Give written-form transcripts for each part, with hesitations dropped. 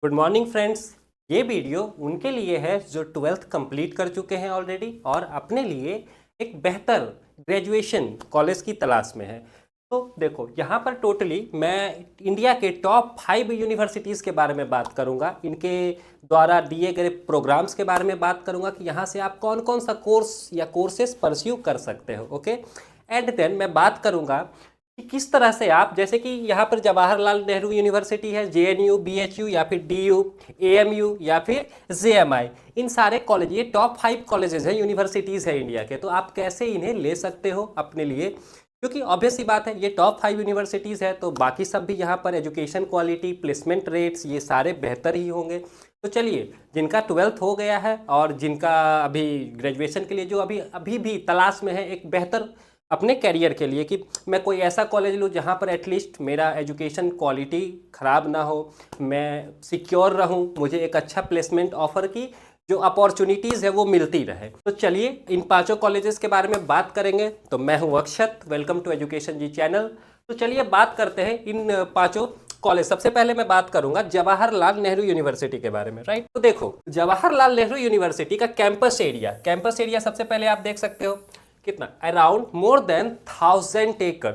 Good morning friends. ये video उनके लिए है जो ट्वेल्थ कंप्लीट कर चुके हैं ऑलरेडी और अपने लिए एक बेहतर ग्रेजुएशन कॉलेज की तलाश में है। तो देखो यहाँ पर टोटली मैं इंडिया के टॉप 5 यूनिवर्सिटीज़ के बारे में बात करूँगा, इनके द्वारा दिए गए प्रोग्राम्स के बारे में बात करूँगा कि यहाँ से आप कौन कौन सा कोर्स या कोर्सेज परस्यू कर सकते हो। ओके, एंड देन मैं बात करूँगा कि किस तरह से आप, जैसे कि यहाँ पर जवाहरलाल नेहरू यूनिवर्सिटी है, जेएनयू, बीएचयू या फिर डीयू, एएमयू या फिर जेएमआई, इन सारे कॉलेज, ये टॉप 5 कॉलेजेस हैं, यूनिवर्सिटीज़ है इंडिया के। तो आप कैसे इन्हें ले सकते हो अपने लिए, क्योंकि ऑब्वियस सी बात है ये टॉप 5 यूनिवर्सिटीज़ है तो बाकी सब भी यहाँ पर एजुकेशन क्वालिटी, प्लेसमेंट रेट्स, ये सारे बेहतर ही होंगे। तो चलिए, जिनका 12th हो गया है और जिनका अभी ग्रेजुएशन के लिए जो अभी अभी भी तलाश में है एक बेहतर अपने कैरियर के लिए, कि मैं कोई ऐसा कॉलेज लूँ जहाँ पर एटलीस्ट मेरा एजुकेशन क्वालिटी ख़राब ना हो, मैं सिक्योर रहूँ, मुझे एक अच्छा प्लेसमेंट ऑफर की जो अपॉर्चुनिटीज़ है वो मिलती रहे। तो चलिए इन पांचों कॉलेजेस के बारे में बात करेंगे। तो मैं हूँ Akshat, welcome to education ji channel. तो चलिए बात करते हैं इन पांचों कॉलेज। सबसे पहले मैं बात करूंगा जवाहरलाल नेहरू यूनिवर्सिटी के बारे में, राइट। तो देखो, जवाहरलाल नेहरू यूनिवर्सिटी का कैंपस एरिया सबसे पहले आप देख सकते हो कितना, अराउंड मोर देन 1000 एकड़,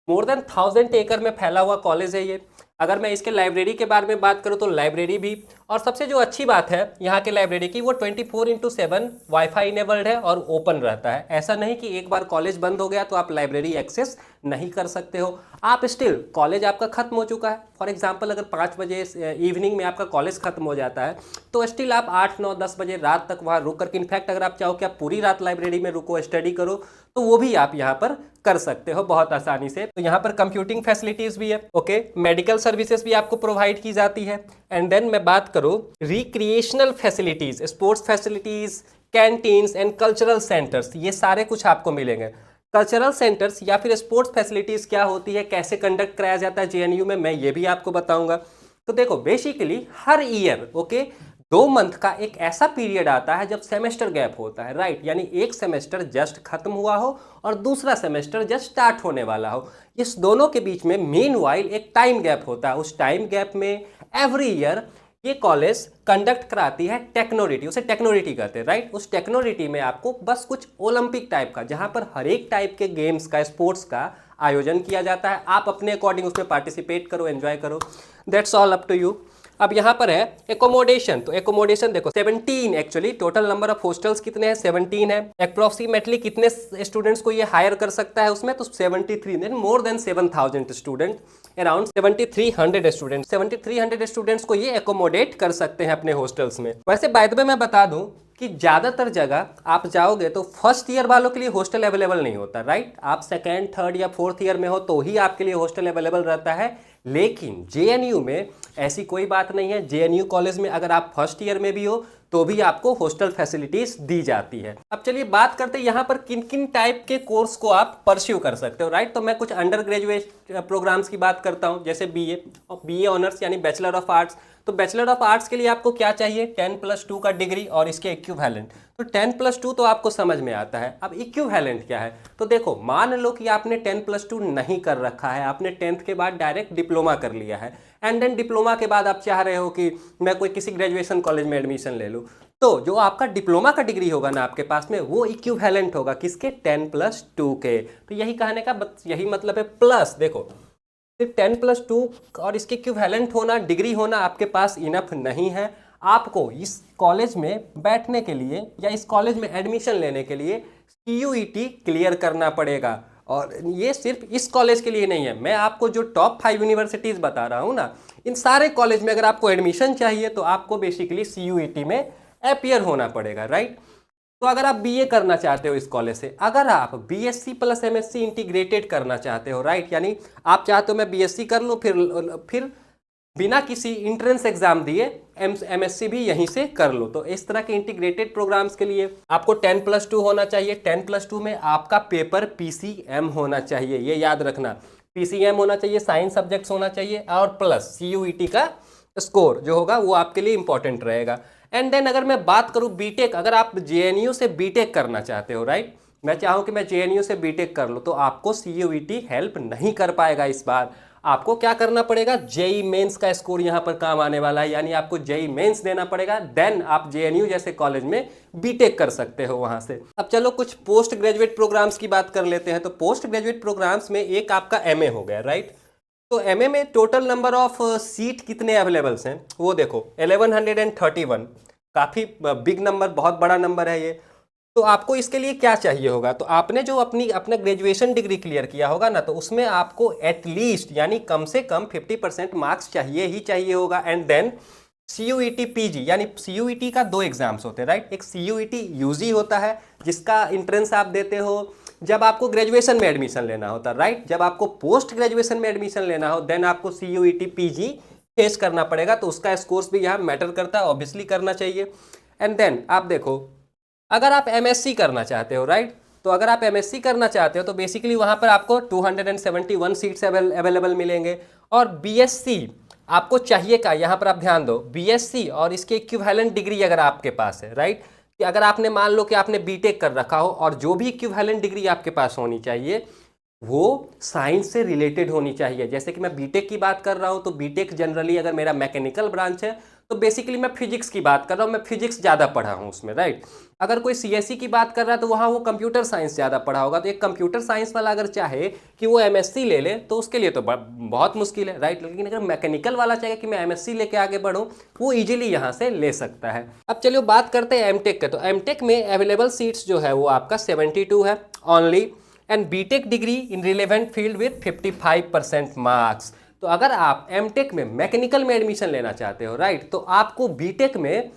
मोर देन 1000 एकड़ में फैला हुआ कॉलेज है ये। अगर मैं इसके लाइब्रेरी के बारे में बात करूं तो लाइब्रेरी भी, और सबसे जो अच्छी बात है यहाँ के लाइब्रेरी की, वो 24/7 वाईफाई इनेबल्ड है और ओपन रहता है। ऐसा नहीं कि एक बार कॉलेज बंद हो गया तो आप लाइब्रेरी एक्सेस नहीं कर सकते हो। आप स्टिल, कॉलेज आपका खत्म हो चुका है, फॉर एग्जांपल अगर 5 बजे इवनिंग में आपका कॉलेज खत्म हो जाता है तो स्टिल आप 8, 9, 10 बजे रात तक वहाँ रुक करके, इनफैक्ट अगर आप चाहो कि आप पूरी रात लाइब्रेरी में रुको, स्टडी करो, तो वो भी आप यहाँ पर कर सकते हो बहुत आसानी से। तो यहाँ पर कंप्यूटिंग फैसिलिटीज भी है, ओके, मेडिकल सर्विसेज भी आपको प्रोवाइड की जाती है। एंड देन मैं बात करूँ recreational facilities, sports facilities, canteens and cultural centres, ये सारे कुछ आपको मिलेंगे। कल्चरल सेंटर्स या फिर स्पोर्ट्स फैसिलिटीज क्या होती है, कैसे कंडक्ट कराया जाता है जेएनयू में, मैं ये भी आपको बताऊंगा। तो देखो, बेसिकली हर ईयर, ओके, 2 मंथ का एक ऐसा पीरियड आता है जब सेमेस्टर गैप होता है, राइट, यानी एक सेमेस्टर जस्ट खत्म हुआ हो और दूसरा सेमेस्टर जस्ट स्टार्ट होने वाला हो। इस दोनों के बीच में मीनवाइल एक टाइम गैप होता है। उस टाइम गैप में एवरी ईयर ये कॉलेज कंडक्ट कराती है टेक्नोरिटी, उसे टेक्नोरिटी कहते हैं, राइट। उस टेक्नोरिटी में आपको बस कुछ ओलंपिक टाइप का, जहां पर हर एक टाइप के गेम्स का, स्पोर्ट्स का आयोजन किया जाता है, आप अपने अकॉर्डिंग उसमें पार्टिसिपेट करो, एंजॉय करो, that's all up to you. अब यहाँ पर है एकोमोडेशन। तो एकोमोडेशन देखो, 17 actually total number of hostels कितने हैं, 17 है। अप्रोक्सीमेटली कितने स्टूडेंट्स को ये हायर कर सकता है उसमें, तो 73, then more than 7000 student, around 7300 students को ये एकोमोडेट कर सकते हैं अपने हॉस्टल्स में। वैसे बाय द वे मैं बता दूं कि ज़्यादातर जगह आप जाओगे तो फर्स्ट ईयर वालों के लिए हॉस्टल अवेलेबल नहीं होता, राइट। आप सेकेंड, थर्ड या फोर्थ ईयर में हो तो ही आपके लिए हॉस्टल अवेलेबल रहता है। लेकिन जेएनयू में ऐसी कोई बात नहीं है। जेएनयू कॉलेज में अगर आप फर्स्ट ईयर में भी हो तो भी आपको हॉस्टल फैसिलिटीज दी जाती है। अब चलिए बात करते हैं यहाँ पर किन किन टाइप के कोर्स को आप परस्यू कर सकते हो, राइट। तो मैं कुछ अंडर ग्रेजुएट प्रोग्राम्स की बात करता हूँ, जैसे बीए ऑनर्स यानी बैचलर ऑफ आर्ट्स। तो बैचलर ऑफ आर्ट्स के लिए आपको क्या चाहिए, 10+2 का डिग्री और इसके इक्विवेलेंट। तो 10+2 तो आपको समझ में आता है। अब इक्विवेलेंट क्या है, तो देखो, मान लो कि आपने 10+2 नहीं कर रखा है, आपने 10th के बाद डायरेक्ट डिप्लोमा कर लिया है, एंड देन डिप्लोमा के बाद आप चाह रहे हो कि मैं कोई किसी ग्रेजुएशन कॉलेज में एडमिशन ले लूँ, तो जो आपका डिप्लोमा का डिग्री होगा ना आपके पास में, वो इक्विवेलेंट होगा किसके, 10+2 के। तो यही कहने का यही मतलब है। प्लस देखो, सिर्फ 10+2 और इसके इक्विवेलेंट होना, डिग्री होना आपके पास इनफ नहीं है। आपको इस कॉलेज में बैठने के लिए या इस कॉलेज में एडमिशन लेने के लिए CUET क्लियर करना पड़ेगा। और ये सिर्फ इस कॉलेज के लिए नहीं है, मैं आपको जो टॉप 5 यूनिवर्सिटीज़ बता रहा हूँ ना, इन सारे कॉलेज में अगर आपको एडमिशन चाहिए तो आपको बेसिकली CUET में अपीयर होना पड़ेगा, राइट। तो अगर आप बीए करना चाहते हो इस कॉलेज से, अगर आप बीएससी प्लस एमएससी इंटीग्रेटेड करना चाहते हो, राइट, यानी आप चाहते हो मैं बीएससी कर लूँ फिर बिना किसी इंट्रेंस एग्जाम दिए एमएससी भी यहीं से कर लो, तो इस तरह के इंटीग्रेटेड प्रोग्राम्स के लिए आपको 10+2 होना चाहिए। 10+2 में आपका पेपर पीसीएम होना चाहिए, ये याद रखना, पीसीएम होना चाहिए, साइंस सब्जेक्ट्स होना चाहिए, और प्लस CUET का स्कोर जो होगा वो आपके लिए इंपॉर्टेंट रहेगा। एंड देन अगर मैं बात करूँ बीटेक, अगर आप जेएनयू से बीटेक करना चाहते हो, राइट, मैं चाहूँ कि मैं जेएनयू से बीटेक कर लूँ, तो आपको CUET हेल्प नहीं कर पाएगा इस बार। आपको क्या करना पड़ेगा, जेई मेंस का स्कोर यहाँ पर काम आने वाला है, यानी आपको जेई मेंस देना पड़ेगा, देन आप जेएनयू जैसे कॉलेज में बीटेक कर सकते हो वहां से। अब चलो कुछ पोस्ट ग्रेजुएट प्रोग्राम्स की बात कर लेते हैं। तो पोस्ट ग्रेजुएट प्रोग्राम्स में एक आपका एमए हो गया, राइट। तो एमए में टोटल नंबर ऑफ सीट कितने अवेलेबल्स हैं वो देखो 1131, काफ़ी बिग नंबर, बहुत बड़ा नंबर है ये। तो आपको इसके लिए क्या चाहिए होगा, तो आपने जो अपना ग्रेजुएशन डिग्री क्लियर किया होगा ना, तो उसमें आपको एटलीस्ट यानी कम से कम 50% मार्क्स चाहिए ही चाहिए होगा। एंड देन CUET PG, यानी CUET का 2 एग्जाम्स होते हैं, राइट। एक CUET UG होता है जिसका इंट्रेंस आप देते हो जब आपको ग्रेजुएशन में एडमिशन लेना होता है, राइट। जब आपको पोस्ट ग्रेजुएशन में एडमिशन लेना हो देन आपको CUET PG फेस करना पड़ेगा, तो उसका स्कोर्स भी यहाँ मैटर करता है, ऑब्वियसली करना चाहिए। एंड देन आप देखो अगर आप MSc करना चाहते हो, राइट, तो अगर आप MSc करना चाहते हो तो बेसिकली वहाँ पर आपको 271 सीट्स अवेलेबल मिलेंगे। और BSc आपको चाहिए का, यहाँ पर आप ध्यान दो, BSc और इसके इक्विवेलेंट डिग्री अगर आपके पास है, राइट, कि अगर आपने मान लो कि आपने बीटेक कर रखा हो और जो भी इक्विवेलेंट डिग्री आपके पास होनी चाहिए वो साइंस से रिलेटेड होनी चाहिए। जैसे कि मैं बीटेक की बात कर रहा हूँ तो बीटेक जनरली अगर मेरा मैकेनिकल ब्रांच है तो बेसिकली मैं फिजिक्स की बात कर रहा हूँ, मैं फिजिक्स ज़्यादा पढ़ा हूँ उसमें, राइट। अगर कोई CSE की बात कर रहा है तो वहाँ वो कंप्यूटर साइंस ज़्यादा पढ़ा होगा। तो एक कंप्यूटर साइंस वाला अगर चाहे कि वो MSc ले ले तो उसके लिए तो बहुत मुश्किल है, राइट। लेकिन अगर मैकेनिकल वाला चाहे कि मैं MSc लेके आगे बढ़ूँ, वो ईजिली यहाँ से ले सकता है। अब चलिए बात करते हैं एमटेक के। तो एमटेक में अवेलेबल सीट्स जो है वो आपका 72 है only, and BTech degree in relevant field with 55% marks. तो अगर आप एमटेक में मैकेनिकल में एडमिशन लेना चाहते हो, राइट, तो आपको बीटेक में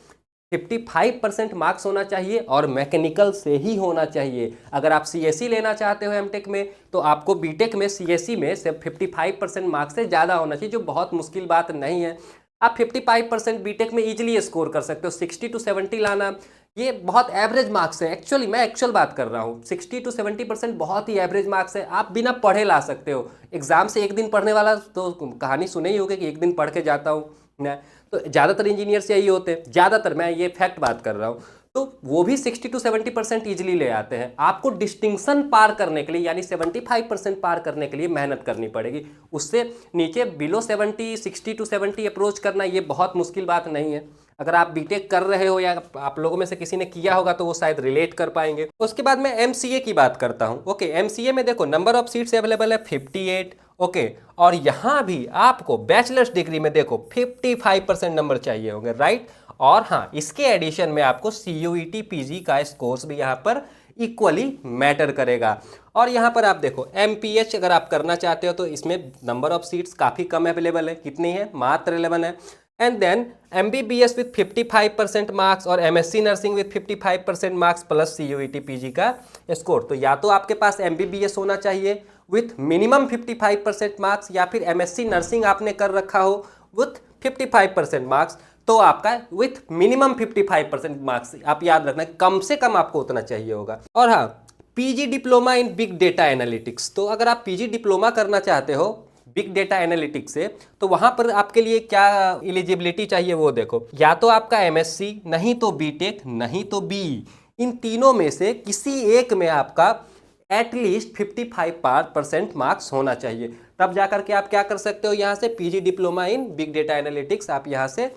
55% मार्क्स होना चाहिए और मैकेनिकल से ही होना चाहिए। अगर आप CSE लेना चाहते हो एमटेक में तो आपको बीटेक में CSE में सिर्फ 55% मार्क्स से ज़्यादा होना चाहिए, जो बहुत मुश्किल बात नहीं है। आप 55% बीटेक में इजीली स्कोर कर सकते हो। 60 to 70 लाना ये बहुत एवरेज मार्क्स है, एक्चुअली मैं एक्चुअल बात कर रहा हूँ। 60 to 70% बहुत ही एवरेज मार्क्स है, आप बिना पढ़े ला सकते हो। एग्जाम से एक दिन पढ़ने वाला तो कहानी सुने ही होगी कि एक दिन पढ़ के जाता हूँ मैं, तो ज़्यादातर इंजीनियर्स यही होते हैं, ज़्यादातर, मैं ये फैक्ट बात कर रहा हूँ। तो वो भी 60 to 70% ईजिली ले आते हैं। आपको डिस्टिंक्शन पार करने के लिए यानी 75% पार करने के लिए मेहनत करनी पड़ेगी। उससे नीचे बिलो 70, 60 to 70 अप्रोच करना ये बहुत मुश्किल बात नहीं है। अगर आप बीटेक कर रहे हो या आप लोगों में से किसी ने किया होगा तो वो शायद रिलेट कर पाएंगे। उसके बाद मैं MCA की बात करता हूँ। ओके, MCA में देखो नंबर ऑफ सीट्स अवेलेबल है 58। ओके, और यहाँ भी आपको बैचलर्स डिग्री में देखो 55% नंबर चाहिए होंगे, राइट। और हाँ, इसके एडिशन में आपको CUET PG का स्कोर्स भी यहाँ पर इक्वली मैटर करेगा। और यहाँ पर आप देखो MPH अगर आप करना चाहते हो तो इसमें नंबर ऑफ सीट्स काफ़ी कम अवेलेबल है, कितनी है, मात्र 11 है। And then MBBS with 55% marks और MSc nursing with 55% marks plus CUET PG का स्कोर। तो या तो आपके पास MBBS होना चाहिए विथ मिनिमम 55% मार्क्स, या फिर MSc नर्सिंग आपने कर रखा हो विथ 55% मार्क्स, तो आपका विथ मिनिमम 55% मार्क्स। आप याद रखना कम से कम आपको उतना चाहिए होगा। और हाँ, PG diploma in big data analytics. तो अगर आप PG डिप्लोमा करना चाहते हो बिग डेटा एनालिटिक्स से, तो वहां पर आपके लिए क्या एलिजिबिलिटी चाहिए वो देखो, या तो आपका MSc, नहीं तो बीटेक, नहीं तो BE। इन तीनों में से किसी एक में आपका एटलीस्ट 55% मार्क्स होना चाहिए, तब जाकर के आप क्या कर सकते हो, यहाँ से PG diploma in big data analytics आप यहाँ से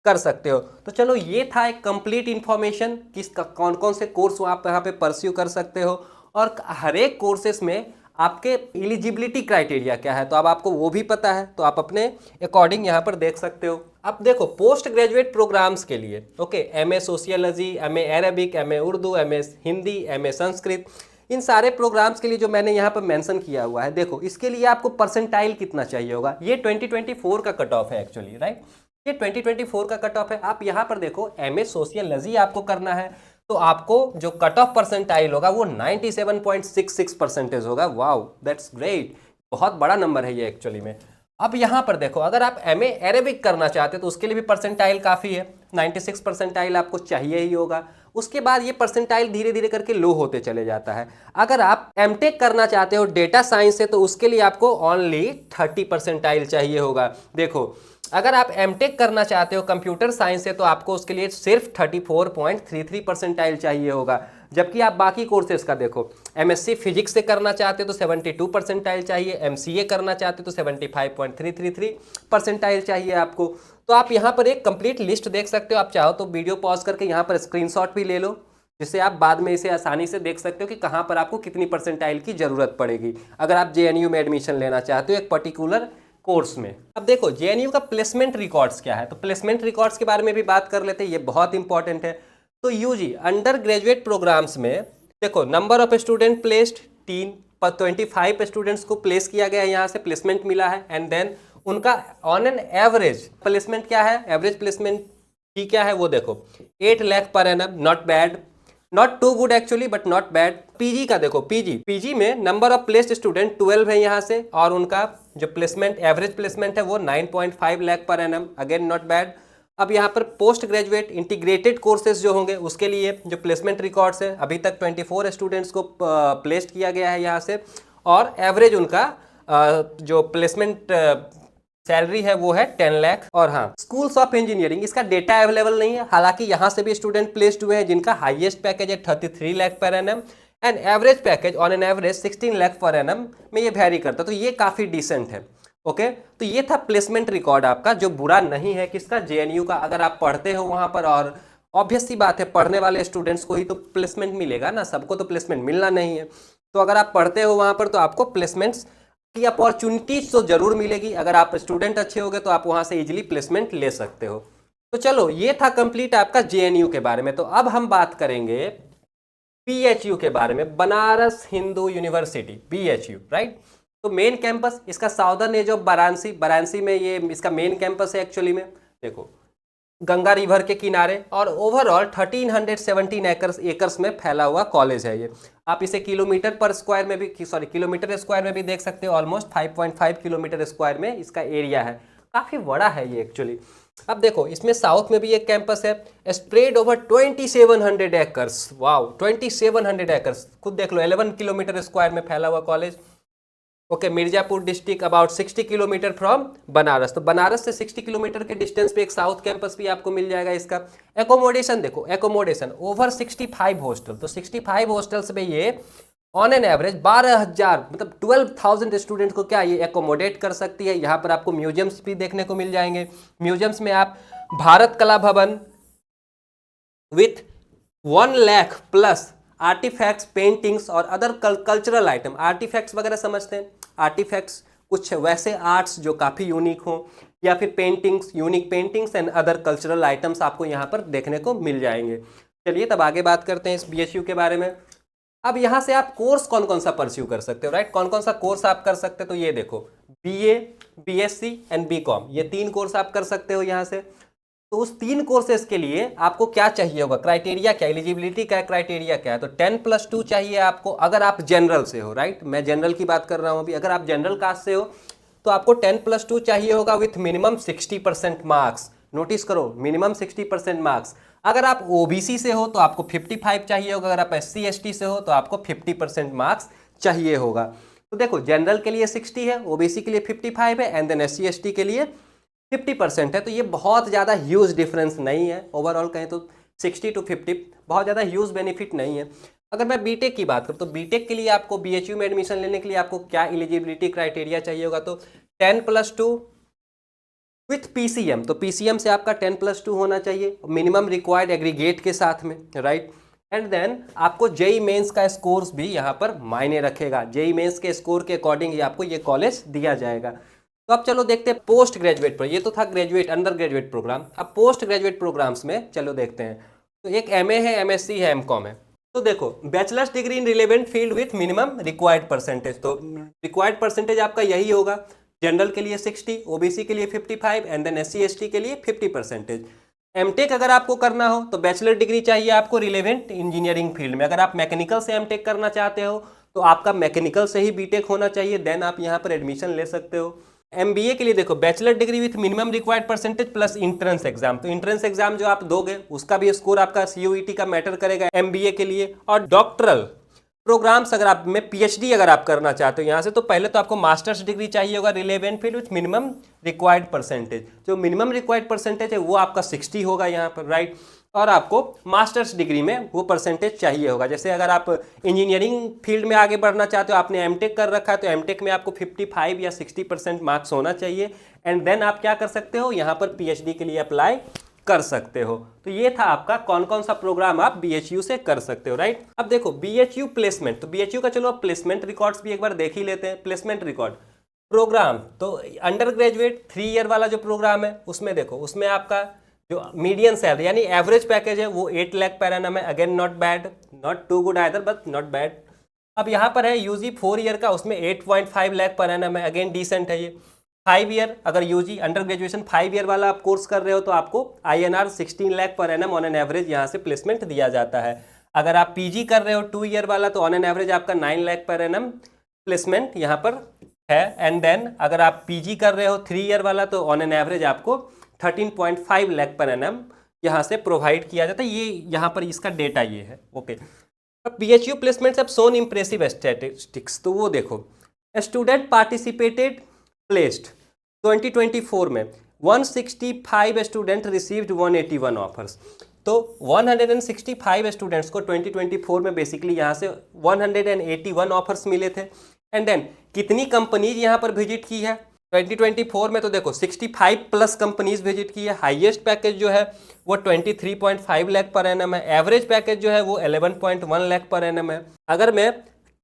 कर सकते हो। तो चलो ये था एक कंप्लीट इन्फॉर्मेशन किस कौन कौन से कोर्स आप यहाँ पे परस्यू कर सकते हो, और हर एक कोर्सेस में आपके एलिजिबिलिटी क्राइटेरिया क्या है, तो अब आपको वो भी पता है, तो आप अपने अकॉर्डिंग यहाँ पर देख सकते हो। अब देखो पोस्ट ग्रेजुएट प्रोग्राम्स के लिए, okay, MA sociology, MA Arabic, MA Urdu, MA Hindi, MA Sanskrit, इन सारे प्रोग्राम्स के लिए जो मैंने यहाँ पर मेंशन किया हुआ है, देखो इसके लिए आपको परसेंटाइल कितना चाहिए होगा। ये 2024 का कट ऑफ है एक्चुअली, राइट, ये 2024 का कट ऑफ है। आप यहाँ पर देखो MA सोशियोलॉजी आपको करना है तो आपको जो कट ऑफ परसेंटाइल होगा वो 97.66% होगा। वाओ, दैट्स ग्रेट, बहुत बड़ा नंबर है ये एक्चुअली में। अब यहाँ पर देखो अगर आप MA अरेबिक करना चाहते हो तो उसके लिए भी परसेंटाइल काफ़ी है, 96 परसेंटाइल आपको चाहिए ही होगा। उसके बाद ये परसेंटाइल धीरे धीरे करके लो होते चले जाता है। अगर आप MTech करना चाहते हो डेटा साइंस से तो उसके लिए आपको ओनली 30 परसेंटाइल चाहिए होगा। देखो अगर आप MTech करना चाहते हो कंप्यूटर साइंस से तो आपको उसके लिए सिर्फ 34.33 परसेंटाइल चाहिए होगा। जबकि आप बाकी कोर्सेज का देखो, एमएससी फिजिक्स से करना चाहते हो तो 72 परसेंटाइल चाहिए, एमसीए करना चाहते हो तो 75.333 परसेंटाइल चाहिए आपको। तो आप यहाँ पर एक कंप्लीट लिस्ट देख सकते हो, आप चाहो तो वीडियो पॉज करके यहाँ पर स्क्रीनशॉट भी ले लो, जिससे आप बाद में इसे आसानी से देख सकते हो कि कहाँ पर आपको कितनी परसेंटाइल की जरूरत पड़ेगी अगर आप जेएनयू में एडमिशन लेना चाहते हो एक पर्टिकुलर कोर्स में। अब देखो जेएनयू का प्लेसमेंट रिकॉर्ड्स क्या है, तो प्लेसमेंट रिकॉर्ड्स के बारे में भी बात कर लेते हैं, ये बहुत इंपॉर्टेंट है। तो यूजी अंडर ग्रेजुएट प्रोग्राम्स में देखो number of student placed 25 students को प्लेस किया गया है, यहाँ से प्लेसमेंट मिला है। एंड देन उनका ऑन एन एवरेज प्लेसमेंट क्या है, एवरेज प्लेसमेंट की क्या है वो देखो 8 lakh per annum, not bad, not too good actually but not bad. PG का देखो, पीजी में नंबर ऑफ प्लेस्ड स्टूडेंट 12 है यहाँ से, और उनका जो प्लेसमेंट एवरेज प्लेसमेंट है वो 9.5 lakh per annum, again not bad. अब यहाँ पर पोस्ट ग्रेजुएट इंटीग्रेटेड कोर्सेज जो होंगे उसके लिए जो प्लेसमेंट रिकॉर्ड्स है, अभी तक 24 स्टूडेंट्स को प्लेस्ड किया गया है यहाँ से, और एवरेज उनका जो प्लेसमेंट सैलरी है वो है 10 लाख। और हाँ, स्कूल्स ऑफ इंजीनियरिंग, इसका डेटा अवेलेबल नहीं है, हालांकि यहाँ से भी स्टूडेंट प्लेस्ड हुए हैं जिनका हाईएस्ट पैकेज है 33 lakh per annum, and average package on an average 16 lakh per annum में ये वेरी करता है, तो ये काफ़ी डिसेंट है। ओके, तो ये था प्लेसमेंट रिकॉर्ड आपका, जो बुरा नहीं है किसका, जेएनयू का। अगर आप पढ़ते हो वहाँ पर, और ऑब्वियस सी बात है पढ़ने वाले स्टूडेंट्स को ही तो प्लेसमेंट मिलेगा ना, सबको तो प्लेसमेंट मिलना नहीं है। तो अगर आप पढ़ते हो वहाँ पर तो आपको प्लेसमेंट्स की अपॉर्चुनिटीज तो जरूर मिलेगी, अगर आप स्टूडेंट अच्छे होगे तो आप वहाँ से इजीली प्लेसमेंट ले सकते हो। तो चलो ये था कंप्लीट आपका जेएनयू के बारे में। तो अब हम बात करेंगे बीएचयू के बारे में, Banaras Hindu University, BHU, right. तो मेन कैंपस इसका southern edge of Varanasi, Varanasi में ये इसका मेन कैंपस है एक्चुअली में। देखो गंगा रिवर के किनारे, और ओवरऑल 1317 एकर्स में फैला हुआ कॉलेज है ये। आप इसे किलोमीटर पर स्क्वायर में भी, किलोमीटर स्क्वायर में भी देख सकते हो, ऑलमोस्ट 5.5 किलोमीटर स्क्वायर में इसका एरिया है, काफ़ी बड़ा है ये एक्चुअली। अब देखो इसमें साउथ में भी एक कैंपस है, spread over 2700 acres, wow 2700 acres, खुद देख लो, 11 किलोमीटर स्क्वायर में फैला हुआ college. Okay, Mirzapur district about 60 kilometre from Banaras, तो बनारस से 60 किलोमीटर के डिस्टेंस पे एक साउथ कैंपस भी आपको मिल जाएगा इसका। एकोमोडेशन देखो, एकोमोडेशन ओवर 65 हॉस्टल, तो 65 हॉस्टल्स पे ये ऑन एन एवरेज 12,000 मतलब 12,000 स्टूडेंट को क्या ये एकोमोडेट कर सकती है। यहाँ पर आपको म्यूजियम्स भी देखने को मिल जाएंगे, म्यूजियम्स में आप Bharat Kala Bhavan with 1 lakh plus artifacts, paintings और अदर कल्चरल आइटम, आर्टिफैक्ट्स वगैरह समझते हैं, आर्टिफैक्ट्स कुछ वैसे आर्ट्स जो काफ़ी यूनिक हो, या फिर paintings, unique paintings and other cultural items आपको यहाँ पर देखने को मिल जाएंगे। चलिए तब आगे बात करते हैं इस बीएचयू के बारे में। अब यहाँ से आप कोर्स कौन कौन सा परस्यू कर सकते हो, राइट, कौन कौन सा कोर्स आप कर सकते हो, तो ये देखो बीए, बीएससी एंड बीकॉम, ये 3 कोर्स आप कर सकते हो यहाँ से। तो उस 3 कोर्सेज के लिए आपको क्या चाहिए होगा, क्राइटेरिया क्या, एलिजिबिलिटी क्या, क्राइटेरिया क्या है, तो 10+2 चाहिए आपको अगर आप जनरल से हो, राइट, मैं जनरल की बात कर रहा हूँ अभी। अगर आप जनरल कास्ट से हो तो आपको 10+2 चाहिए होगा विथ मिनिमम 60% मार्क्स, नोटिस करो मिनिमम 60% मार्क्स। अगर आप ओबीसी से हो तो आपको 55 चाहिए होगा, अगर आप SC ST से हो तो आपको 50% मार्क्स चाहिए होगा। तो देखो जनरल के लिए 60 है, ओबीसी के लिए 55 है, एंड देन SC ST के लिए 50% है। तो ये बहुत ज़्यादा ह्यूज डिफरेंस नहीं है, ओवरऑल कहें तो 60 to 50 बहुत ज़्यादा ह्यूज बेनिफिट नहीं है। अगर मैं बीटेक की बात करूँ तो बीटेक के लिए आपको बीएचयू में एडमिशन लेने के लिए आपको क्या एलिजिबिलिटी क्राइटेरिया चाहिए होगा, तो 10+2 विथ पीसीएम, तो पीसीएम से आपका 10+2 होना चाहिए मिनिमम रिक्वायर्ड एग्रीगेट के साथ में, राइट। एंड देन आपको जेई मेंस का स्कोर्स भी यहाँ पर मायने रखेगा, जेई मेंस के स्कोर के अकॉर्डिंग ही आपको ये कॉलेज दिया जाएगा। तो अब चलो देखते हैं पोस्ट ग्रेजुएट पर, ये तो था ग्रेजुएट अंडर ग्रेजुएट प्रोग्राम। अब पोस्ट ग्रेजुएट प्रोग्राम्स में चलो देखते हैं। तो एक एमए है, एमएससी है, एमकॉम है। तो देखो bachelors degree in relevant field with minimum required percentage, तो रिक्वायर्ड परसेंटेज आपका यही होगा, जनरल के लिए 60, ओबीसी के लिए 55 एंड देन SC ST के लिए 50%। एमटेक अगर आपको करना हो तो बैचलर डिग्री चाहिए आपको रिलेवेंट इंजीनियरिंग फील्ड में। अगर आप मैकेनिकल से एमटेक करना चाहते हो तो आपका मैकेनिकल से ही बीटेक होना चाहिए, देन आप यहाँ पर एडमिशन ले सकते हो। एमबीए के लिए देखो bachelor degree with minimum required percentage plus entrance exam, तो इंट्रेंस एग्जाम जो आप दोगे उसका भी स्कोर आपका CUET का मैटर करेगा एमबीए के लिए। और डॉक्टरल प्रोग्राम्स अगर आप में PhD अगर आप करना चाहते हो यहाँ से, तो पहले तो आपको मास्टर्स डिग्री चाहिए होगा relevant field with minimum required percentage. जो मिनिमम रिक्वायर्ड परसेंटेज है वो आपका 60 होगा यहाँ पर, राइट। और आपको मास्टर्स डिग्री में वो परसेंटेज चाहिए होगा। जैसे अगर आप इंजीनियरिंग फील्ड में आगे बढ़ना चाहते हो, आपने एमटेक कर रखा है, तो एमटेक में आपको 55 या 60% मार्क्स होना चाहिए, एंड देन आप क्या कर सकते हो, यहाँ पर पीएचडी के लिए अप्लाई कर सकते हो। तो ये था आपका कौन कौन सा प्रोग्राम आप बीएचयू से कर सकते हो, राइट। अब देखो बीएचयू प्लेसमेंट, तो बीएचयू का चलो अब प्लेसमेंट रिकॉर्ड्स भी एक बार देख ही लेते हैं। प्लेसमेंट रिकॉर्ड प्रोग्राम, तो अंडर ग्रेजुएट 3 ईयर वाला जो प्रोग्राम है उसमें देखो, उसमें आपका जो मीडियन सैलरी यानी एवरेज पैकेज है वो 8 लाख पर एनम है। Again not bad, not too good either but not bad. अब यहाँ पर है यूजी 4 ईयर का, उसमें 8.5 लाख पर एनम है। अगेन डिसेंट है ये। 5 ईयर अगर यूजी अंडर ग्रेजुएशन 5 ईयर वाला आप कोर्स कर रहे हो तो आपको INR 16 lakh per annum on an average यहाँ से प्लेसमेंट दिया जाता है। अगर आप पीजी कर रहे हो 2 ईयर वाला तो ऑन एन एवरेज आपका 9 लाख पर एनम प्लेसमेंट यहाँ पर है। एंड देन अगर आप पीजी कर रहे हो 3 ईयर वाला तो ऑन एन एवरेज आपको 13.5 लाख पर एनम यहाँ से प्रोवाइड किया जाता है। ये यहाँ पर इसका डेटा ये है, ओके। अब बीएचयू प्लेसमेंट्स अब सोन इम्प्रेसिव स्टैटिस्टिक्स, तो वो देखो, स्टूडेंट पार्टिसिपेटेड प्लेस्ड 2024 में 165 स्टूडेंट रिसीव्ड 181 ऑफर्स। तो 165 स्टूडेंट्स को 2024 में बेसिकली यहाँ से 181 ऑफर्स मिले थे। एंड देन कितनी कंपनीज यहाँ पर विजिट की है 2024 में, तो देखो 65 प्लस कंपनीज विजिट की है। हाईएस्ट पैकेज जो है वो 23.5 लाख पर एनम है। एवरेज पैकेज जो है वो 11.1 लाख पर एनम है। अगर मैं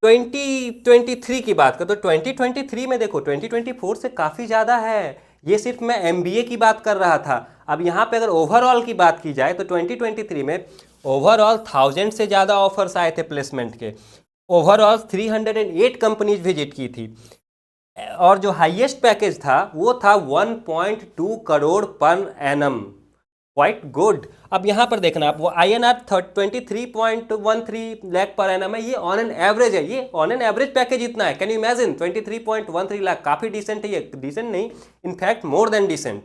2023 की बात करूँ तो 2023 में देखो 2024 से काफ़ी ज़्यादा है। ये सिर्फ मैं एमबीए की बात कर रहा था। अब यहाँ पे अगर ओवरऑल की बात की जाए तो 2023 में ओवरऑल 1000 से ज़्यादा ऑफर्स आए थे प्लेसमेंट के। ओवरऑल 308 कंपनीज विजिट की थी, और जो हाईएस्ट पैकेज था वो था 1.2 crore per annum. Quite good. अब यहाँ पर देखना आप, वो INR 23.13 लाख पर एनम है। ये ऑन एन एवरेज है, ये ऑन एन एवरेज पैकेज इतना है। कैन यू इमेजिन 23.13 लाख, काफ़ी डिसेंट है ये। डिसेंट नहीं, इनफैक्ट मोर देन डिसेंट।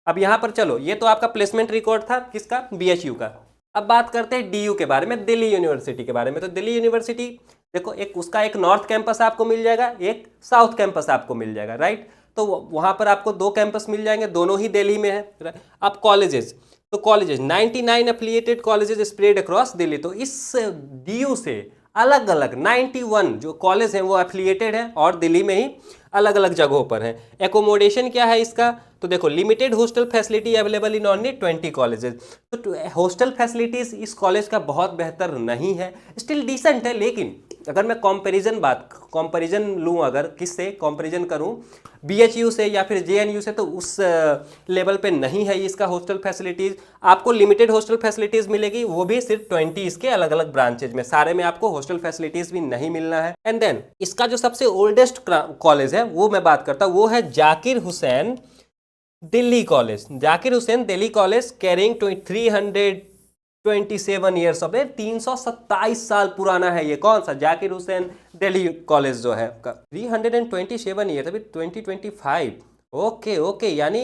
अब यहाँ पर चलो, ये तो आपका प्लेसमेंट रिकॉर्ड था किसका, बीएचयू का। अब बात करते हैं डीयू के बारे में, दिल्ली यूनिवर्सिटी के बारे में। तो दिल्ली यूनिवर्सिटी देखो, एक उसका एक नॉर्थ कैंपस आपको मिल जाएगा, एक साउथ कैंपस आपको मिल जाएगा, राइट। तो वहाँ पर आपको 2 कैंपस मिल जाएंगे, दोनों ही दिल्ली में है। अब कॉलेजेस, तो colleges 99 affiliated colleges spread across Delhi. तो इस डीयू से अलग अलग 91 जो कॉलेज हैं वो एफिलिएटेड हैं और दिल्ली में ही अलग अलग जगहों पर हैं। एकोमोडेशन क्या है इसका, तो देखो limited hostel facility available in only 20 colleges. तो हॉस्टल फैसिलिटीज इस कॉलेज का बहुत बेहतर नहीं है, स्टिल डिसेंट है। लेकिन अगर मैं कंपैरिजन लूँ, अगर किससे कंपैरिजन करूँ, बीएचयू से या फिर जेएनयू से, तो उस लेवल पे नहीं है इसका हॉस्टल फैसिलिटीज़। आपको लिमिटेड हॉस्टल फैसिलिटीज़ मिलेगी, वो भी सिर्फ 20 इसके अलग अलग ब्रांचेज में, सारे में आपको हॉस्टल फैसिलिटीज़ भी नहीं मिलना है। एंड देन इसका जो सबसे ओल्डेस्ट कॉलेज है वो मैं बात करता हूँ, वो है Zakir Hussain Delhi college. Zakir Hussain Delhi college carrying 327 years of, 327 साल पुराना है ये। कौन सा, जाकिर हुसैन दिल्ली कॉलेज जो है आपका 327 ईयर, अभी 2025। ओके, यानी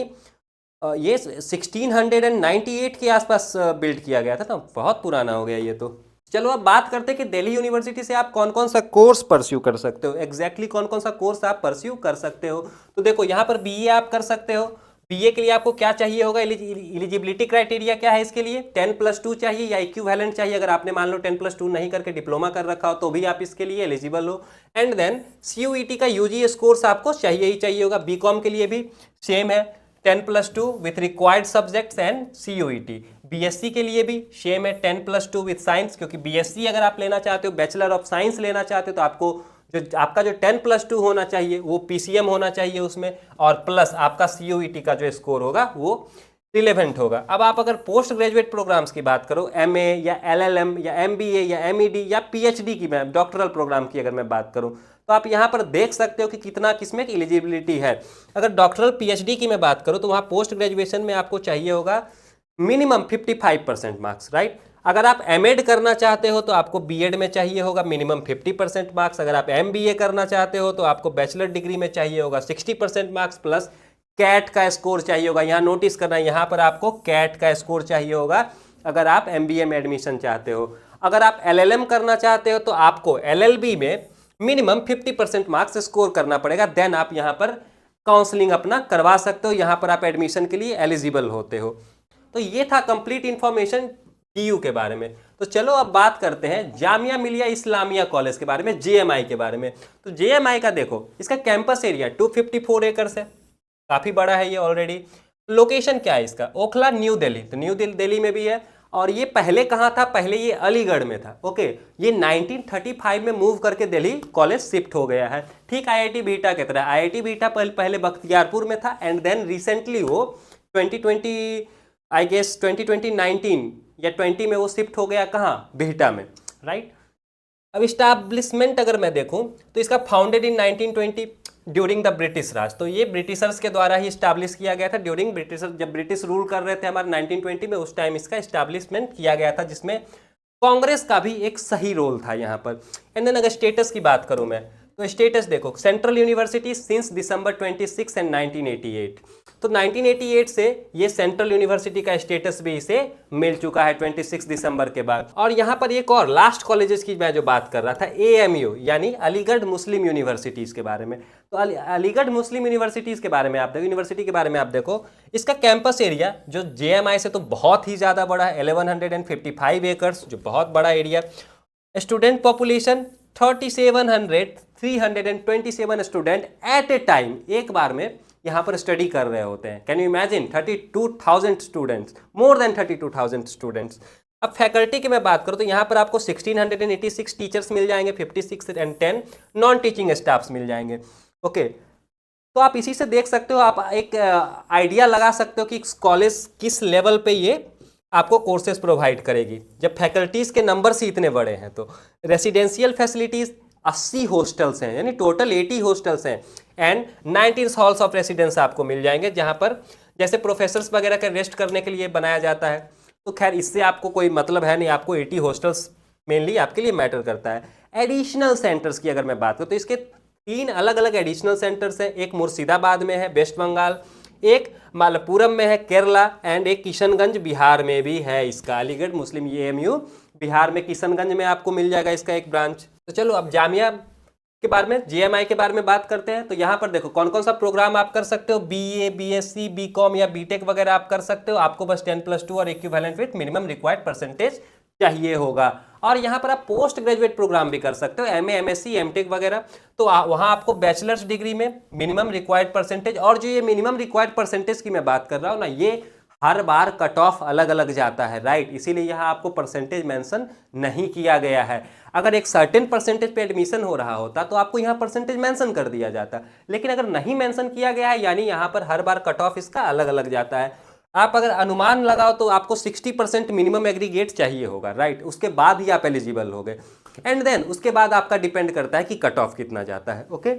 ये 1698 के आसपास बिल्ड किया गया था, तो बहुत पुराना हो गया ये तो। चलो अब बात करते हैं कि दिल्ली यूनिवर्सिटी से आप कौन कौन सा कोर्स परस्यू कर सकते हो, एग्जैक्टली कौन कौन सा कोर्स आप परस्यू कर सकते हो। तो देखो यहाँ पर बीए आप कर सकते हो। बीए के लिए आपको क्या चाहिए होगा, एलिजिबिलिटी क्राइटेरिया क्या है इसके लिए, 10+2 चाहिए या इक्विवेलेंट चाहिए। अगर आपने मान लो 10+2 नहीं करके डिप्लोमा कर रखा हो तो भी आप इसके लिए एलिजिबल हो। एंड देन CUET का UGS कोर्स आपको चाहिए ही चाहिए होगा। बीकॉम के लिए भी सेम है, 10+2 with required subjects and CUET। BSc के लिए भी सेम है, 10+2 विथ साइंस, क्योंकि BSc अगर आप लेना चाहते हो, बैचलर ऑफ साइंस लेना चाहते हो, तो आपको जो आपका जो 10+2 होना चाहिए वो PCM होना चाहिए उसमें, और प्लस आपका CUET का जो स्कोर होगा वो रिलेवेंट होगा। अब आप अगर पोस्ट ग्रेजुएट प्रोग्राम्स की बात करो, MA या LLM या MBA या MED या PhD की, मैं डॉक्टरल प्रोग्राम की अगर मैं बात करूं, तो आप यहाँ पर देख सकते हो कि कितना किसमें एलिजिबिलिटी है। अगर डॉक्टरल PhD की मैं बात करूँ तो वहाँ पोस्ट ग्रेजुएशन में आपको चाहिए होगा मिनिमम 55% मार्क्स, राइट। अगर आप एमएड करना चाहते हो तो आपको बीएड में चाहिए होगा मिनिमम 50% मार्क्स। अगर आप MBA करना चाहते हो तो आपको बैचलर डिग्री में चाहिए होगा 60% मार्क्स प्लस कैट का स्कोर चाहिए होगा। यहाँ नोटिस करना है, यहाँ पर आपको कैट का स्कोर चाहिए होगा अगर आप MBA में एडमिशन चाहते हो। अगर आप LLM करना चाहते हो तो आपको LLB में मिनिमम 50% मार्क्स स्कोर करना पड़ेगा, देन आप यहाँ पर काउंसलिंग अपना करवा सकते हो, यहाँ पर आप एडमिशन के लिए एलिजिबल होते हो। तो ये था कंप्लीट इन्फॉर्मेशन TU के बारे में। तो चलो अब बात करते हैं जामिया मिलिया इस्लामिया कॉलेज के बारे में, JMI के बारे में। तो JMI का देखो, इसका कैंपस एरिया 254 एकड़ है, काफ़ी बड़ा है ये ऑलरेडी। लोकेशन क्या है इसका, ओखला न्यू दिल्ली, तो न्यू दिल्ली में भी है। और ये पहले कहाँ था, पहले ये अलीगढ़ में था। ओके, ये 1935 में मूव करके दिल्ली कॉलेज शिफ्ट हो गया है, ठीक IIT बीटा की तरह। IIT बीटा पहले बख्तियारपुर में था, एंड देन रिसेंटली वो 2020 आई गेस 2019 या 20 में वो शिफ्ट हो गया कहाँ, बिहटा में, राइट। अब इस्टेब्लिशमेंट अगर मैं देखूं तो इसका founded in 1920 during the British Raj, तो ये ब्रिटिशर्स के द्वारा ही इस्टेब्लिश किया गया था ड्यूरिंग ब्रिटिशर्स, जब ब्रिटिश रूल कर रहे थे हमारे 1920 में, उस टाइम इसका इस्टेब्लिशमेंट किया गया था, जिसमें कांग्रेस का भी एक सही रोल था यहाँ पर। एंड देन अगर स्टेटस की बात करूँ मैं, तो स्टेटस देखो, central university since December 26 and 1988, तो 1988 से ये सेंट्रल यूनिवर्सिटी का स्टेटस भी इसे मिल चुका है 26 दिसंबर के बाद। और यहाँ पर एक और लास्ट कॉलेजेस की मैं जो बात कर रहा था, AMU यानी अलीगढ़ मुस्लिम यूनिवर्सिटीज़ के बारे में। तो अलीगढ़ मुस्लिम यूनिवर्सिटीज़ के बारे में आप देखो, यूनिवर्सिटी के बारे में आप देखो, इसका कैंपस एरिया जो JMI से तो बहुत ही ज़्यादा बड़ा है, 1155 एकर्स, जो बहुत बड़ा area. Student population 327 student at A time, एक बार में यहाँ पर स्टडी कर रहे होते हैं। Can you imagine 32,000 students, more than 32,000 students. अब फैकल्टी की मैं बात करूँ तो यहाँ पर आपको 1686 टीचर्स मिल जाएंगे, 56 एंड 10 नॉन टीचिंग स्टाफ्स मिल जाएंगे। ओके, तो आप इसी से देख सकते हो, आप एक आइडिया लगा सकते हो कि कॉलेज किस लेवल पे ये आपको कोर्सेज प्रोवाइड करेगी, जब फैकल्टीज़ के नंबर से इतने बड़े हैं। तो रेसिडेंशियल फैसिलिटीज़ 80 हॉस्टल्स हैं, यानी टोटल 80 हॉस्टल्स हैं, एंड 19 हॉल्स ऑफ रेसिडेंस आपको मिल जाएंगे, जहाँ पर जैसे प्रोफेसर्स वगैरह का रेस्ट करने के लिए बनाया जाता है। तो खैर इससे आपको कोई मतलब है नहीं, आपको 80 हॉस्टल्स मेनली आपके लिए मैटर करता है। एडिशनल सेंटर्स की अगर मैं बात करूँ तो इसके 3 अलग अलग एडिशनल सेंटर्स हैं, एक मुर्शिदाबाद में है वेस्ट बंगाल, एक मालपुरम में है केरला, एंड एक किशनगंज बिहार में भी है इसका। अलीगढ़ मुस्लिम AMU बिहार में किशनगंज में आपको मिल जाएगा इसका एक ब्रांच। तो चलो अब जामिया के बारे में, JMI के बारे में बात करते हैं। तो यहाँ पर देखो कौन कौन सा प्रोग्राम आप कर सकते हो, BA BSc BCom या BTech वगैरह आप कर सकते हो। आपको बस 10+2 और equivalent with minimum required percentage चाहिए होगा। और यहाँ पर आप पोस्ट ग्रेजुएट प्रोग्राम भी कर सकते हो, MA MSc MTech वगैरह। तो वहाँ आपको बैचलर्स डिग्री में मिनिमम रिक्वायर्ड परसेंटेज, और जो ये मिनिमम रिक्वायर्ड परसेंटेज की मैं बात कर रहा हूँ ना, ये हर बार कट ऑफ अलग अलग जाता है, राइट। इसीलिए यहाँ आपको परसेंटेज मेंशन नहीं किया गया है। अगर एक सर्टेन परसेंटेज पे एडमिशन हो रहा होता तो आपको यहाँ परसेंटेज मेंशन कर दिया जाता, लेकिन अगर नहीं मेंशन किया गया है, यानी यहाँ पर हर बार कट ऑफ इसका अलग अलग जाता है। आप अगर अनुमान लगाओ तो आपको 60% मिनिमम एग्रीगेट चाहिए होगा, राइट। उसके बाद ही आप एलिजिबल हो गए, एंड देन उसके बाद आपका डिपेंड करता है कि कट ऑफ कितना जाता है। ओके,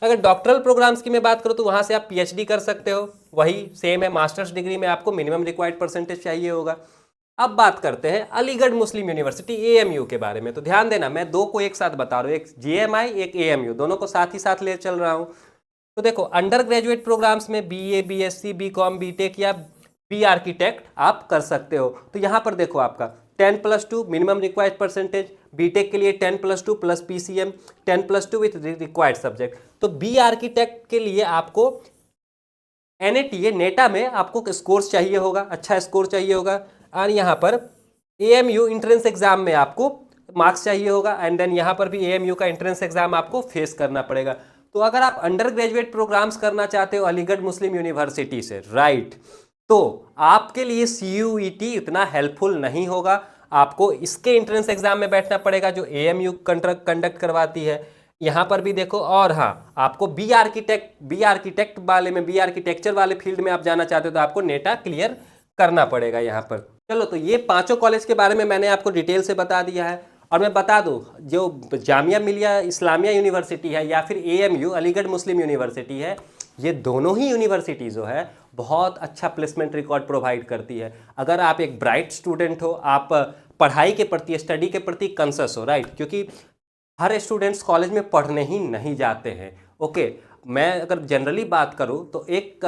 अगर डॉक्टरल प्रोग्राम्स की मैं बात करूँ तो वहाँ से आप PhD कर सकते हो, वही सेम है, मास्टर्स डिग्री में आपको मिनिमम रिक्वायर्ड परसेंटेज चाहिए होगा। अब बात करते हैं अलीगढ़ मुस्लिम यूनिवर्सिटी AMU के बारे में। तो ध्यान देना, मैं दो को एक साथ बता रहा हूँ, एक JMI एक AMU, दोनों को साथ ही साथ ले चल रहा हूँ। तो देखो अंडर ग्रेजुएट प्रोग्राम्स में BA BSc BCom BTech या B आर्किटेक्ट आप कर सकते हो। तो यहाँ पर देखो आपका 10+2 मिनिमम रिक्वायर्ड परसेंटेज, BTech के लिए 10+2 plus PCM 10+2 with required subject. तो B आर्किटेक्ट के लिए आपको NATA नेटा में आपको स्कोर्स चाहिए होगा, अच्छा स्कोर चाहिए होगा। और यहाँ पर AMU इंट्रेंस एग्जाम में आपको मार्क्स चाहिए होगा, एंड देन यहाँ पर भी AMU का इंट्रेंस एग्जाम आपको फेस करना पड़ेगा। तो अगर आप अंडर ग्रेजुएट प्रोग्राम्स करना चाहते हो अलीगढ़ मुस्लिम यूनिवर्सिटी से, राइट, तो आपके लिए CUET इतना हेल्पफुल नहीं होगा। आपको इसके इंट्रेंस एग्जाम में बैठना पड़ेगा जो AMU कंडक्ट करवाती है। यहाँ पर भी देखो, और हाँ, आपको बी आर्किटेक्ट वाले में, बी आर्किटेक्चर वाले फील्ड में आप जाना चाहते हो तो आपको नेटा क्लियर करना पड़ेगा यहाँ पर। चलो, तो ये पांचों कॉलेज के बारे में मैंने आपको डिटेल से बता दिया है। और मैं बता दूं, जो जामिया मिलिया इस्लामिया यूनिवर्सिटी है या फिर AMU अलीगढ़ मुस्लिम यूनिवर्सिटी है, ये दोनों ही यूनिवर्सिटी जो है बहुत अच्छा प्लेसमेंट रिकॉर्ड प्रोवाइड करती है। अगर आप एक ब्राइट स्टूडेंट हो, आप पढ़ाई के प्रति, स्टडी के प्रति कॉन्शियस हो, राइट, क्योंकि हर स्टूडेंट्स कॉलेज में पढ़ने ही नहीं जाते हैं। ओके, मैं अगर जनरली बात करूं तो एक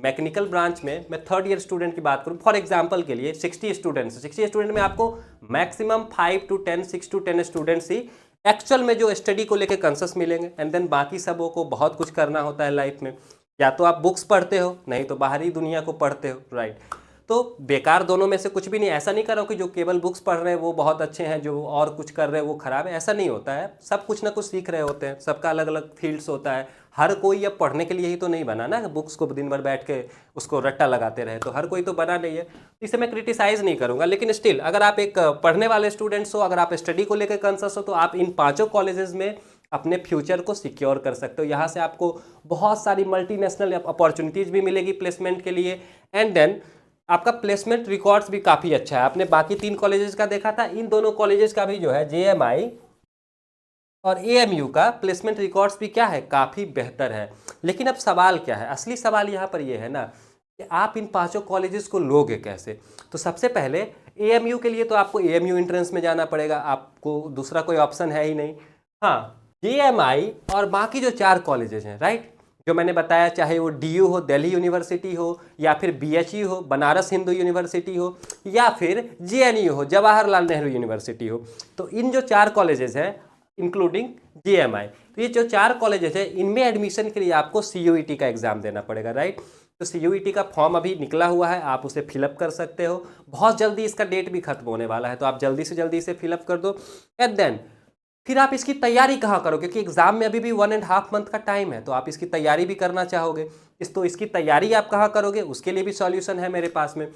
मैकेनिकल ब्रांच में मैं 3rd ईयर स्टूडेंट की बात करूं, फॉर एग्जांपल के लिए 60 स्टूडेंट में आपको maximum 5 to 10 6 to 10 students he actual में जो स्टडी को लेके कॉन्शियस मिलेंगे, एंड देन बाकी सबों को बहुत कुछ करना होता है लाइफ में। या तो आप बुक्स पढ़ते हो, नहीं तो बाहरी दुनिया को पढ़ते हो, राइट। तो बेकार दोनों में से कुछ भी नहीं। ऐसा नहीं कर रहा हूँ कि जो केवल बुक्स पढ़ रहे हैं वो बहुत अच्छे हैं, जो और कुछ कर रहे हैं वो खराब है, ऐसा नहीं होता है। सब कुछ ना कुछ सीख रहे होते हैं, सबका अलग अलग फील्ड्स होता है। हर कोई अब पढ़ने के लिए ही तो नहीं बना ना, बुक्स को दिन भर बैठ के उसको रट्टा लगाते रहे, तो हर कोई तो बना नहीं है। इसे मैं क्रिटिसाइज नहीं करूंगा, लेकिन स्टिल अगर आप एक पढ़ने वाले स्टूडेंट्स हो, अगर आप स्टडी को लेकर कंसर्स हो, तो आप इन 5 कॉलेजेस में अपने फ्यूचर को सिक्योर कर सकते हो। यहाँ से आपको बहुत सारी मल्टीनेशनल अपॉर्चुनिटीज भी मिलेगी प्लेसमेंट के लिए, एंड देन आपका प्लेसमेंट रिकॉर्ड्स भी काफ़ी अच्छा है। आपने बाकी 3 कॉलेजेस का देखा था, इन दोनों कॉलेजेस का भी जो है JMI और AMU का प्लेसमेंट रिकॉर्ड्स भी क्या है, काफ़ी बेहतर है। लेकिन अब सवाल क्या है, असली सवाल यहाँ पर ये है ना कि आप इन 5 कॉलेजेस को लोगे कैसे। तो सबसे पहले AMU के लिए तो आपको AMU एंट्रेंस में जाना पड़ेगा, आपको दूसरा कोई ऑप्शन है ही नहीं। हाँ, JMI और बाकी जो 4 कॉलेजेस हैं, राइट, जो मैंने बताया, चाहे वो DU हो, दिल्ली यूनिवर्सिटी हो, या फिर BHU हो, बनारस हिंदू यूनिवर्सिटी हो, या फिर JNU हो, जवाहरलाल नेहरू यूनिवर्सिटी हो, तो इन जो 4 कॉलेजेस हैं इंक्लूडिंग JMI, तो ये जो 4 कॉलेजेस हैं इनमें एडमिशन के लिए आपको CUET का एग्जाम देना पड़ेगा, राइट। तो CUET का फॉर्म अभी निकला हुआ है, आप उसे फिलअप कर सकते हो। बहुत जल्दी इसका डेट भी खत्म होने वाला है, तो आप जल्दी से जल्दी इसे फिलअप कर दो। एंड देन फिर आप इसकी तैयारी कहाँ करोगे, क्योंकि एग्जाम में अभी भी 1.5 मंथ का टाइम है, तो आप इसकी तैयारी भी करना चाहोगे। इसकी तैयारी आप कहाँ करोगे, उसके लिए भी सॉल्यूशन है मेरे पास में।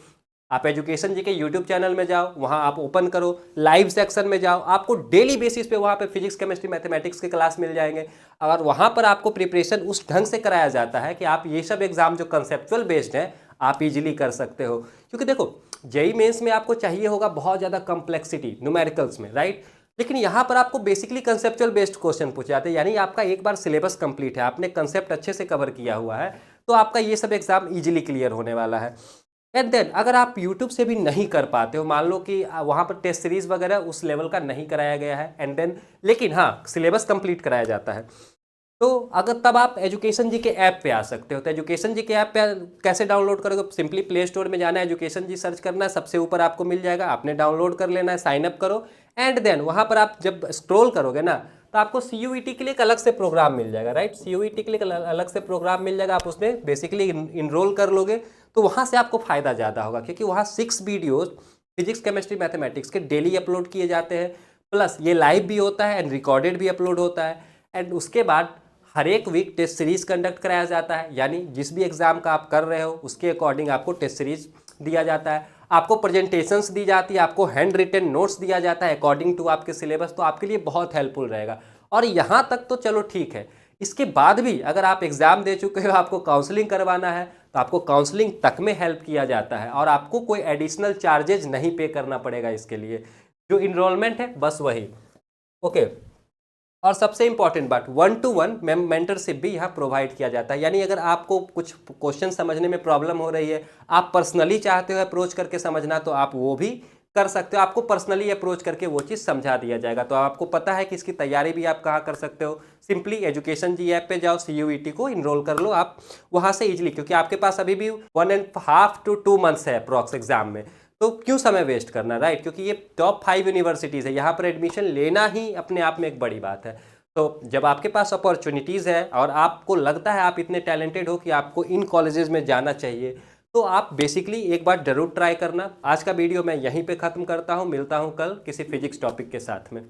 आप एजुकेशन जी के यूट्यूब चैनल में जाओ, वहाँ आप ओपन करो, लाइव सेक्शन में जाओ, आपको डेली बेसिस पे वहाँ पे फिजिक्स केमिस्ट्री मैथमेटिक्स के क्लास मिल जाएंगे। और वहाँ पर आपको प्रिपरेशन उस ढंग से कराया जाता है कि आप ये सब एग्जाम जो कंसेप्चुअल बेस्ड हैं आप इजीली कर सकते हो। क्योंकि देखो, जेईई मेंस में आपको चाहिए होगा बहुत ज़्यादा कम्प्लेक्सिटी न्यूमेरिकल्स में, राइट, लेकिन यहाँ पर आपको बेसिकली कंसेप्चुअल बेस्ड क्वेश्चन पूछे जाते हैं। यानी आपका एक बार सिलेबस कंप्लीट है, आपने कंसेप्ट अच्छे से कवर किया हुआ है, तो आपका ये सब एग्जाम इजीली क्लियर होने वाला है। एंड देन अगर आप यूट्यूब से भी नहीं कर पाते हो, मान लो कि वहाँ पर टेस्ट सीरीज वगैरह उस लेवल का नहीं कराया गया है, एंड देन लेकिन हाँ सिलेबस कंप्लीट कराया जाता है, तो अगर तब आप एजुकेशन जी के ऐप पे आ सकते हो। तो एजुकेशन जी के ऐप पे कैसे डाउनलोड करोगे, सिंपली प्ले स्टोर में जाना है, एजुकेशन जी सर्च करना है, सबसे ऊपर आपको मिल जाएगा, आपने डाउनलोड कर लेना है, साइन अप करो, एंड देन वहाँ पर आप जब स्क्रॉल करोगे ना तो आपको CUET के लिए एक अलग से प्रोग्राम मिल जाएगा, राइट। CUET के लिए अलग से प्रोग्राम मिल जाएगा, आप उसमें बेसिकली इनरोल कर लोगे, तो वहाँ से आपको फ़ायदा ज़्यादा होगा, क्योंकि वहाँ 6 वीडियोज़ फिजिक्स केमिस्ट्री मैथमेटिक्स के डेली अपलोड किए जाते हैं, प्लस ये लाइव भी होता है एंड रिकॉर्डेड भी अपलोड होता है। एंड उसके बाद हर एक वीक टेस्ट सीरीज कंडक्ट कराया जाता है, यानी जिस भी एग्जाम का आप कर रहे हो उसके अकॉर्डिंग आपको टेस्ट सीरीज दिया जाता है, आपको प्रेजेंटेशंस दी जाती है, आपको हैंड रिटन नोट्स दिया जाता है अकॉर्डिंग टू आपके सिलेबस, तो आपके लिए बहुत हेल्पफुल रहेगा। और यहाँ तक तो चलो ठीक है, इसके बाद भी अगर आप एग्जाम दे चुके हो, आपको काउंसलिंग करवाना है, तो आपको काउंसलिंग तक में हेल्प किया जाता है, और आपको कोई एडिशनल चार्जेज नहीं पे करना पड़ेगा इसके लिए। जो इनरोलमेंट है बस वही, ओके। और सबसे इंपॉर्टेंट बात, 1-to-1 मेंटरशिप भी यहाँ प्रोवाइड किया जाता है। यानी अगर आपको कुछ क्वेश्चन समझने में प्रॉब्लम हो रही है, आप पर्सनली चाहते हो अप्रोच करके समझना, तो आप वो भी कर सकते हो, आपको पर्सनली अप्रोच करके वो चीज़ समझा दिया जाएगा। तो आपको पता है कि इसकी तैयारी भी आप कहाँ कर सकते हो, सिंपली एजुकेशन जी ऐप पे जाओ, CUET को इनरोल कर लो आप वहाँ से इजीली, क्योंकि आपके पास अभी भी 1.5 to 2 मंथ्स है अप्रॉक्स एग्जाम में, तो क्यों समय वेस्ट करना, राइट। क्योंकि ये टॉप 5 यूनिवर्सिटीज़ है, यहाँ पर एडमिशन लेना ही अपने आप में एक बड़ी बात है। तो जब आपके पास अपॉर्चुनिटीज़ है और आपको लगता है आप इतने टैलेंटेड हो कि आपको इन कॉलेजेस में जाना चाहिए, तो आप बेसिकली एक बार जरूर ट्राई करना। आज का वीडियो मैं यहीं पे ख़त्म करता हूँ, मिलता हूँ कल किसी फिजिक्स टॉपिक के साथ में।